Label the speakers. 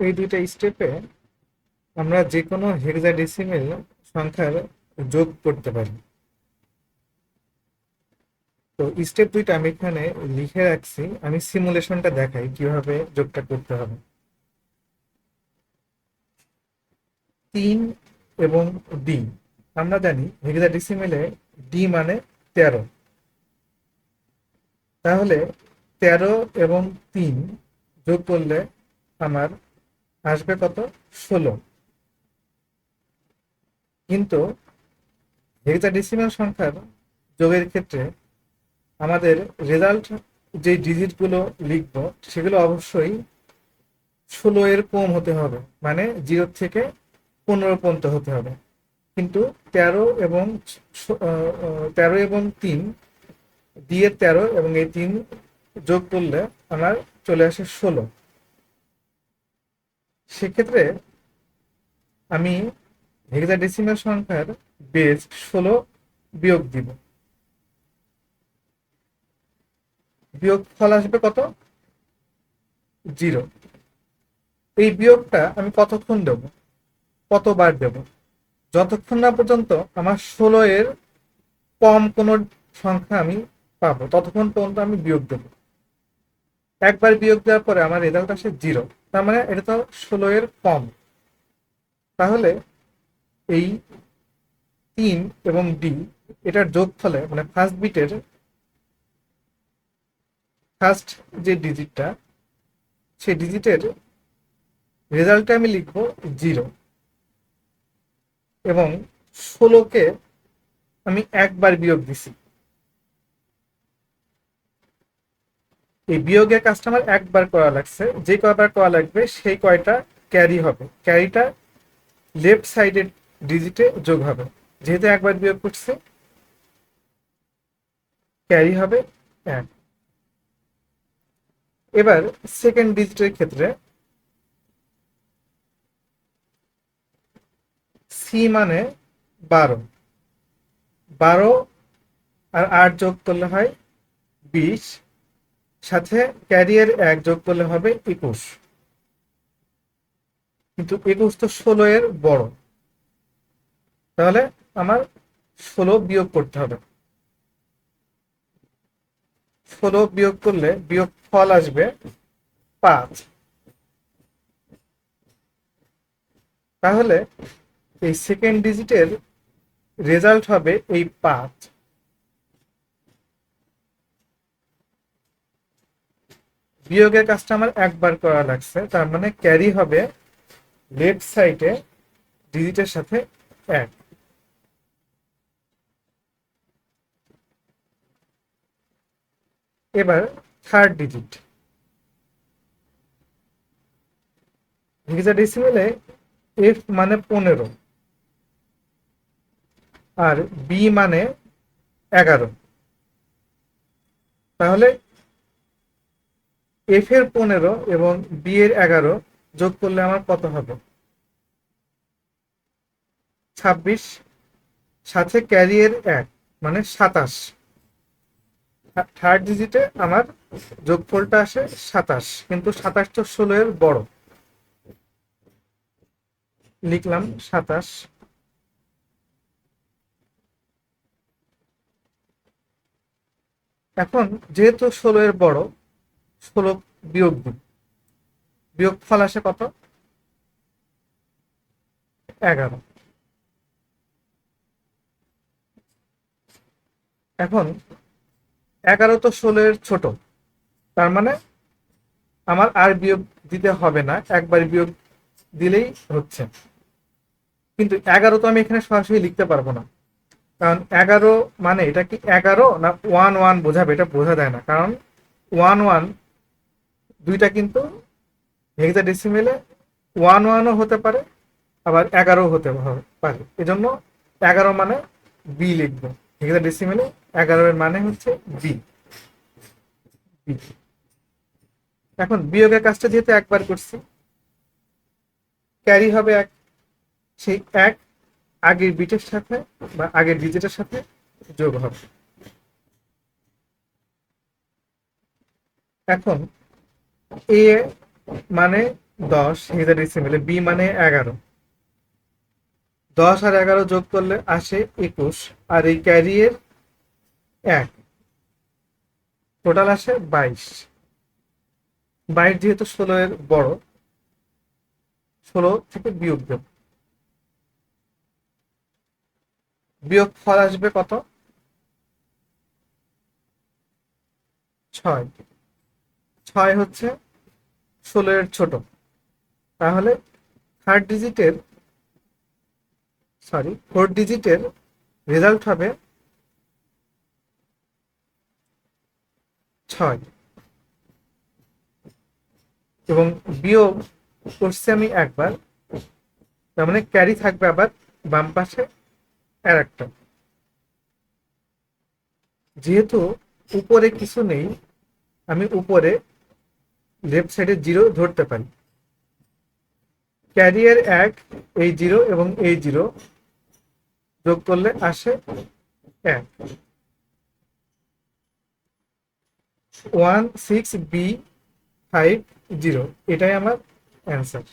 Speaker 1: এই দুইটা স্টেপে আমরা যে কোনো হেক্সাডেসিমেল সংখ্যার যোগ করতে পারি। তো স্টেপ দুইটা আমি এখানে লিখে রাখছি, আমি সিমুলেশনটা দেখাই কিভাবে যোগটা করতে হবে। 3 এবং ডি, আমরা জানি হেক্সাডেসিমেলে ডি মানে 13। তাহলে 13 এবং 3 যোগ করলে আমার আসবে কত? 16। কিন্তু হেক্সাডেসিমাল সংখ্যার যোগের ক্ষেত্রে আমাদের রেজাল্ট যে ডিজিটগুলো লিখবো সেগুলো অবশ্যই 16 এর কম হতে হবে, মানে 0 থেকে 15 পর্যন্ত হতে হবে। কিন্তু 13 এবং 3 দিয়ে 13 এবং এই 3 যোগ করলে আমার চলে আসে 16। সেক্ষেত্রে আমি হেক্সাডেসিমাল সংখ্যার বেস 16 বিয়োগ দিব। বিয়োগ ফল আসবে কত? 0। এই বিয়োগটা আমি কতক্ষণ দেব, কতবার দেব? যতক্ষণ না পর্যন্ত আমার 16 এর কম কোনো সংখ্যা আমি পাবো ততক্ষণ পর্যন্ত আমি বিয়োগ দেবো। একবার বিয়োগ দেওয়ার পরে আমার রেজাল্ট আসে 0, তার মানে এটা তো 16 এর কম। তাহলে এই 3 এবং ডি, এটার যোগফলে মানে ফার্স্ট বিটের ফার্স্ট যে ডিজিটটা, সেই ডিজিটের রেজাল্টে আমি লিখবো 0 এবং 16কে আমি একবার বিয়োগ দিছি। এই বিয়োগের কাজটা আমার একবার করা লাগছে, যে কয়বার করা লাগবে সেই কয়টা ক্যারি হবে, ক্যারিটা লেফট সাইডের ডিজিটে যোগ হবে। যেহেতু একবার বিয়োগ করছে, ক্যারি হবে 1। এবার সেকেন্ড ডিজিটের ক্ষেত্রে সি মানে 12, 12 আর 8 যোগ করলে হয় 20, সাথে ক্যারিয়ার 1 যোগ করলে হবে 21। কিন্তু 21 তো 16 এর বড়, তাহলে আমার 16 বিয়োগ করতে হবে। 16 বিয়োগ করলে বিয়োগ ফল আসবে 5। তাহলে এই সেকেন্ড ডিজিটের রেজাল্ট হবে এই 5। বিয়োগের কাজটা আমার একবার করা লাগছে, তার মানে ক্যারি হবে লেফট সাইডে ডিজিটের সাথে 1। এবার থার্ড ডিজিট। হেক্সাডেসিমেলে এফ মানে 15 আর বি মানে 11। তাহলে এফ এর 15 এবং বি এর 11 যোগ করলে আমার কত হবে? 26, সাথে ক্যারিয়ের 1 মানে 27। থার্ড ডিজিটে আমার যোগফলটা আসে 27, কিন্তু 27 তো 16 এর বড়, লিখলাম 27। এখন যেহেতু 16 এর বড়, 16 বিয়োগ দিই, বিয়োগ ফল আসে কত? 11। এখন 11 তো 16 এর ছোট, তার মানে আমার আর বিয়োগ দিতে হবে না, একবার বিয়োগ দিলেই হচ্ছে। কিন্তু 11 তো আমি এখানে সরাসরি লিখতে পারবো না, কারণ 11 মানে এটা কি 11 না 1 1 বোঝাবে, এটা বোঝা যায় না। কারণ 1 1 দুইটা কিন্তু হেক্সাডেসিমেলে 1 1ও হতে পারে, আবার 11 হতে পারে। এজন্য 11 মানে বি লিখবো। হেক্সাডেসিমেলে 11 এর মানে হচ্ছে বি। এখন বিয়োগের কাজটা যেহেতু একবার করছি, ক্যারি হবে 1। সেই 1 আগের বিটের সাথে বা আগের ডিজিটের সাথে যোগ হবে। এখন এ মানে 10 হেক্সাডেসিমেলে, বি মানে 11, 10 আর 11 যোগ করলে আসে 21, আর এই ক্যারিয়ের 1, টোটাল আসে 22। 22 যেহেতু 16 এর বড়, 16 থেকে বিয়োগ দেব, বিয়োগ ফল আসবে কত? 6। 6 হচ্ছে 16 এর ছোট, তাহলে থার্ড ডিজিটের, সরি, ফোর্থ ডিজিটের রেজাল্ট হবে 6, এবং বিয়োগ করছি আমি একবার, তার মানে ক্যারি থাকবে আবার বাম পাশে আর একটা। যেহেতু উপরে কিছু নেই, আমি উপরে লেফট সাইডে 0 ধরতে পারি। ক্যারিয়ার 1, এই 0 এবং এই 0 যোগ করলে আসে 1, 16B50, এটাই আমার অ্যান্সার।